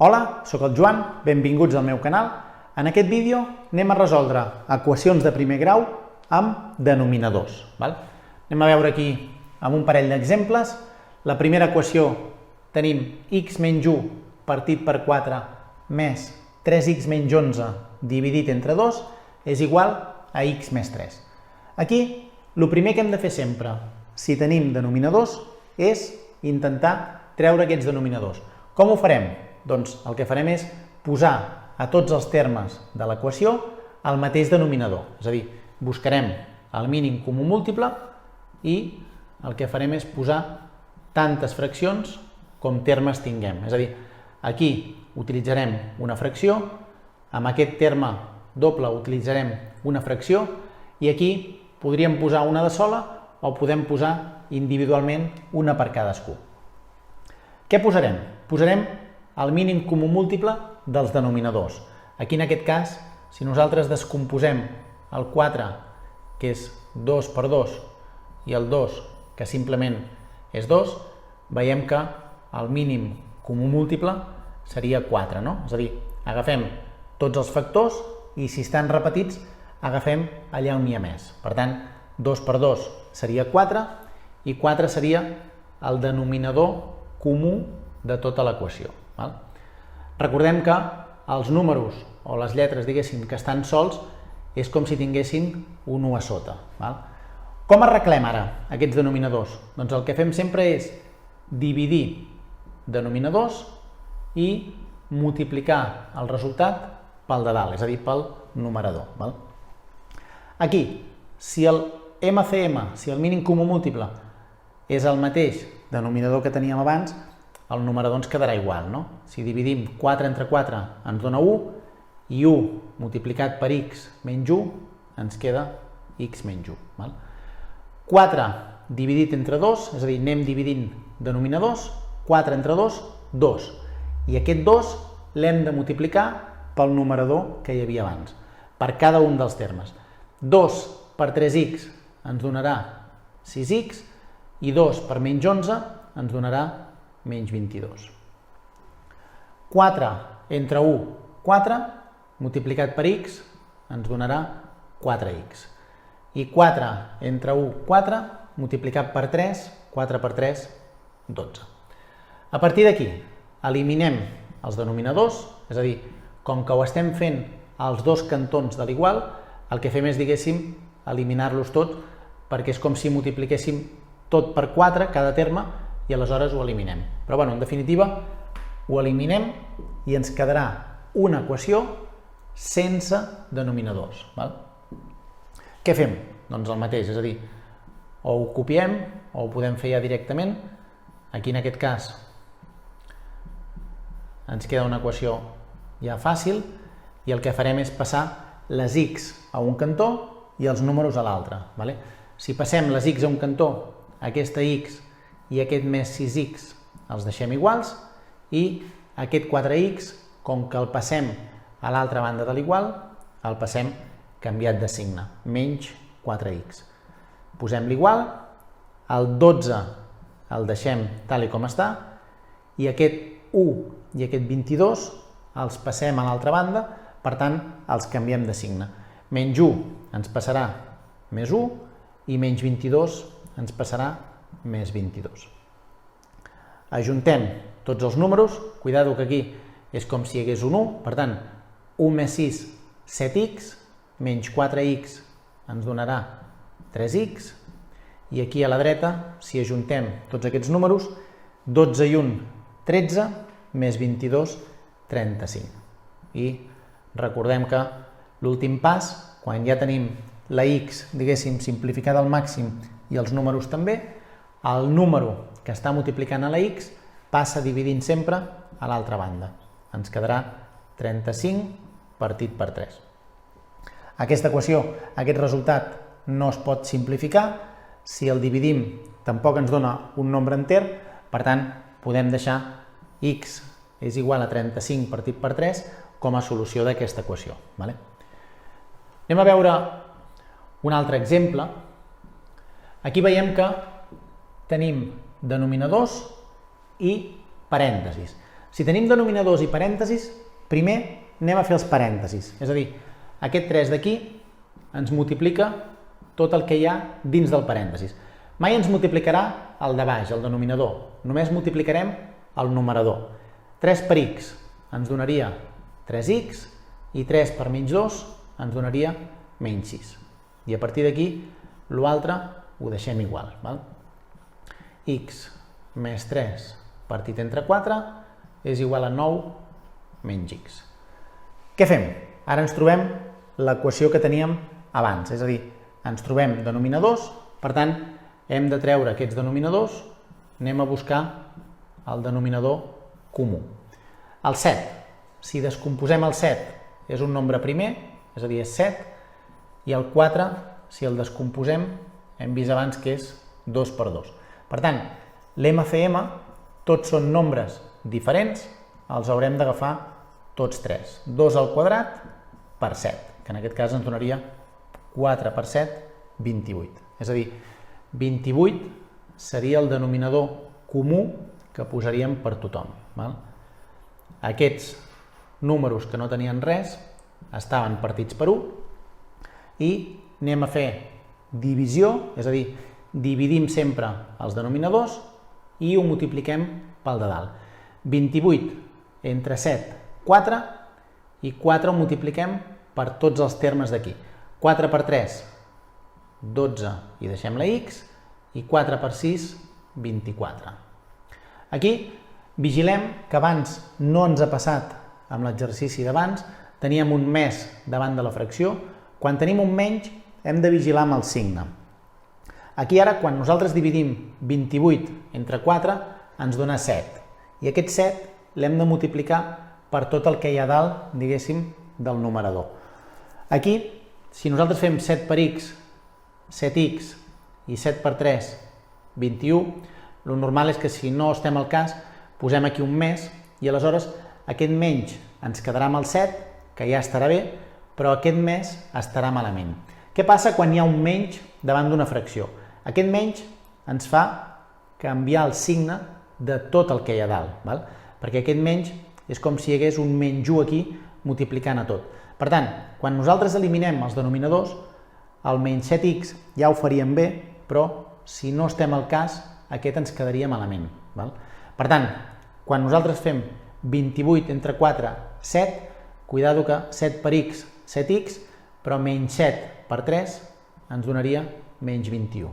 Hola, sóc el Joan, benvinguts al meu canal. En aquest vídeo anem a resoldre equacions de primer grau amb denominadors. Anem a veure aquí amb un parell d'exemples. La primera equació tenim x menys 1 partit per 4 més 3x menys 11 dividit entre 2 és igual a x més 3. Aquí, el primer que hem de fer sempre, si tenim denominadors, és intentar treure aquests denominadors. Com ho farem? Doncs el que farem és posar a tots els termes de l'equació el mateix denominador. És a dir, buscarem el mínim comú múltiple i el que farem és posar tantes fraccions com termes tinguem. És a dir, aquí utilitzarem una fracció, amb aquest terme doble utilitzarem una fracció i aquí podríem posar una de sola o podem posar individualment una per cadascú. Què posarem? Posarem el mínim comú múltiple dels denominadors. Aquí en aquest cas, si nosaltres descomposem el 4, que és 2 per 2, i el 2, que simplement és 2, veiem que el mínim comú múltiple seria 4, no? És a dir, agafem tots els factors i si estan repetits, agafem allà on n'hi ha més. Per tant, 2 per 2 seria 4 i 4 seria el denominador comú de tota l'equació. Recordem que els números o les lletres, diguéssim, que estan sols és com si tinguessin un 1 a sota. Com arreglem ara aquests denominadors? Doncs el que fem sempre és dividir denominadors i multiplicar el resultat pel de dalt, és a dir, pel numerador. Aquí, si el MCM, si el mínim comú múltiple, és el mateix denominador que teníem abans, el numerador ens quedarà igual, no? Si dividim 4 entre 4 ens dona 1 i 1 multiplicat per x menys 1 ens queda x menys 1. 4 dividit entre 2, és a dir, anem dividint denominadors, 4 entre 2, 2. I aquest 2 l'hem de multiplicar pel numerador que hi havia abans, per cada un dels termes. 2 per 3x ens donarà 6x i 2 per menys 11 ens donarà menys 22. 4 entre 1, 4, multiplicat per x, ens donarà 4x. I 4 entre 1, 4, multiplicat per 3, 4 per 3, 12. A partir d'aquí, eliminem els denominadors, és a dir, com que ho estem fent als dos cantons de l'igual, el que fem és, diguéssim, eliminar-los tots, perquè és com si multipliquéssim tot per 4, cada terme, i aleshores ho eliminem. Però, en definitiva, ho eliminem i ens quedarà una equació sense denominadors. Què fem? Doncs el mateix, és a dir, o ho copiem o ho podem fer ja directament. Aquí, en aquest cas, ens queda una equació ja fàcil i el que farem és passar les x a un cantó i els números a l'altre. Si passem les x a un cantó, aquesta x i aquest més 6x els deixem iguals i aquest 4x, com que el passem a l'altra banda de l'igual, el passem canviat de signe, menys 4x. Posem l'igual, el 12 el deixem tal com està i aquest 1 i aquest 22 els passem a l'altra banda, per tant, els canviem de signe. Menys 1 ens passarà més 1 i menys 22 ens passarà més 22. Ajuntem tots els números, cuidado que aquí és com si hi hagués un 1, per tant, 1 més 6, 7x, menys 4x ens donarà 3x, i aquí a la dreta, si ajuntem tots aquests números, 12 i 1, 13, més 22, 35. I recordem que l'últim pas, quan ja tenim la x, diguéssim, simplificada al màxim i els números també, el número que està multiplicant a la x passa dividint sempre a l'altra banda. Ens quedarà 35 partit per 3. Aquesta equació, aquest resultat, no es pot simplificar. Si el dividim, tampoc ens dona un nombre enter, per tant, podem deixar x és igual a 35 partit per 3 com a solució d'aquesta equació. Anem a veure un altre exemple. Aquí veiem que tenim denominadors i parèntesis. Si tenim denominadors i parèntesis, primer anem a fer els parèntesis. És a dir, aquest 3 d'aquí ens multiplica tot el que hi ha dins del parèntesis. Mai ens multiplicarà el de baix, el denominador. Només multiplicarem el numerador. 3 per x ens donaria 3x i 3 per menys 2 ens donaria menys 6. I a partir d'aquí, l'altre ho deixem igual. X més 3 partit entre 4 és igual a 9 menys x. Què fem? Ara ens trobem l'equació que teníem abans, és a dir, ens trobem denominadors, per tant, hem de treure aquests denominadors, anem a buscar el denominador comú. El 7, si descomposem el 7, és un nombre primer, és a dir, és 7, i el 4, si el descomposem, hem vist abans que és 2 per 2. Per tant, l'MCM, tots són nombres diferents, els haurem d'agafar tots 3. 2 al quadrat per 7, que en aquest cas ens donaria 4 per 7, 28. És a dir, 28 seria el denominador comú que posaríem per tothom. Aquests números que no tenien res estaven partits per 1 i anem a fer divisió, és a dir, dividim sempre els denominadors i ho multipliquem pel de dalt. 28 entre 7, 4, i 4 ho multipliquem per tots els termes d'aquí. 4 per 3, 12, i deixem la x, i 4 per 6, 24. Aquí vigilem que abans no ens ha passat amb l'exercici d'abans, teníem un més davant de la fracció, quan tenim un menys hem de vigilar amb el signe. Aquí ara, quan nosaltres dividim 28 entre 4, ens dona 7. I aquest 7 l'hem de multiplicar per tot el que hi ha dalt, diguéssim, del numerador. Aquí, si nosaltres fem 7 per x, 7x i 7 per 3, 21, el normal és que si no estem al cas, posem aquí un més i aleshores aquest menys ens quedarà amb el 7, que ja estarà bé, però aquest més estarà malament. Què passa quan hi ha un menys davant d'una fracció? Aquest menys ens fa canviar el signe de tot el que hi ha dalt, perquè aquest menys és com si hi hagués un menys 1 aquí multiplicant a tot. Per tant, quan nosaltres eliminem els denominadors, el menys 7x ja ho faríem bé, però si no estem al cas, aquest ens quedaria malament. Per tant, quan nosaltres fem 28 entre 4, 7, cuidado que 7 per x, 7x, però menys 7 per 3 ens donaria menys 21.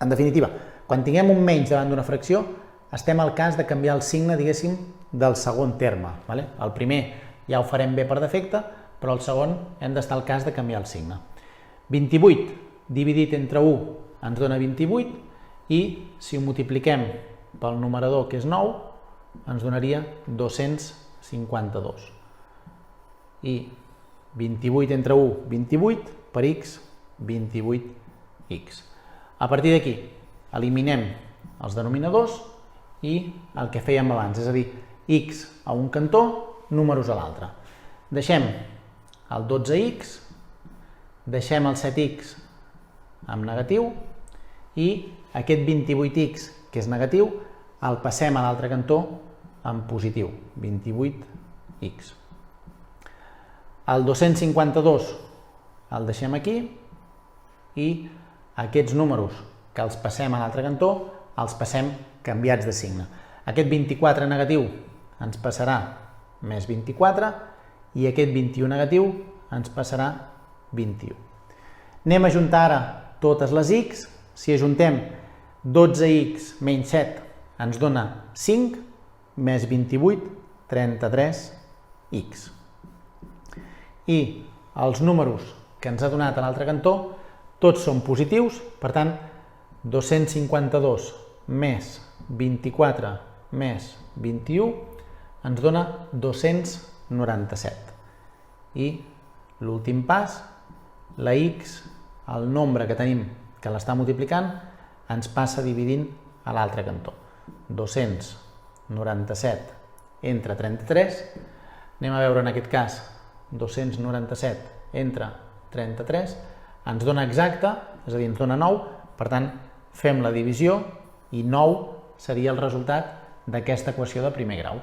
En definitiva, quan tinguem un menys davant d'una fracció, estem al cas de canviar el signe, diguéssim, del segon terme. El primer ja ho farem bé per defecte, però el segon hem d'estar al cas de canviar el signe. 28 dividit entre 1 ens dona 28 i si ho multipliquem pel numerador, que és 9, ens donaria 252. I 28 entre 1, 28, per x, 28x. A partir d'aquí, eliminem els denominadors i el que fèiem abans, és a dir, x a un cantó, números a l'altre. Deixem el 12x, deixem el 7x amb negatiu i aquest 28x, que és negatiu, el passem a l'altre cantó en positiu, 28x. El 252 el deixem aquí i aquests números que els passem a l'altre cantó els passem canviats de signe. Aquest 24 negatiu ens passarà més 24 i aquest 21 negatiu ens passarà 21. Anem a ajuntar ara totes les x. Si ajuntem 12x menys 7 ens dona 5, més 28, 33x. I els números que ens ha donat a l'altre cantó tots són positius, per tant, 252 més 24 més 21 ens dona 297. I l'últim pas, la x, el nombre que tenim que l'està multiplicant, ens passa dividint a l'altre cantó. 297 entre 33, anem a veure en aquest cas 297 entre 33, ens dona exacte, és a dir, ens dona 9, per tant, fem la divisió i 9 seria el resultat d'aquesta equació de primer grau.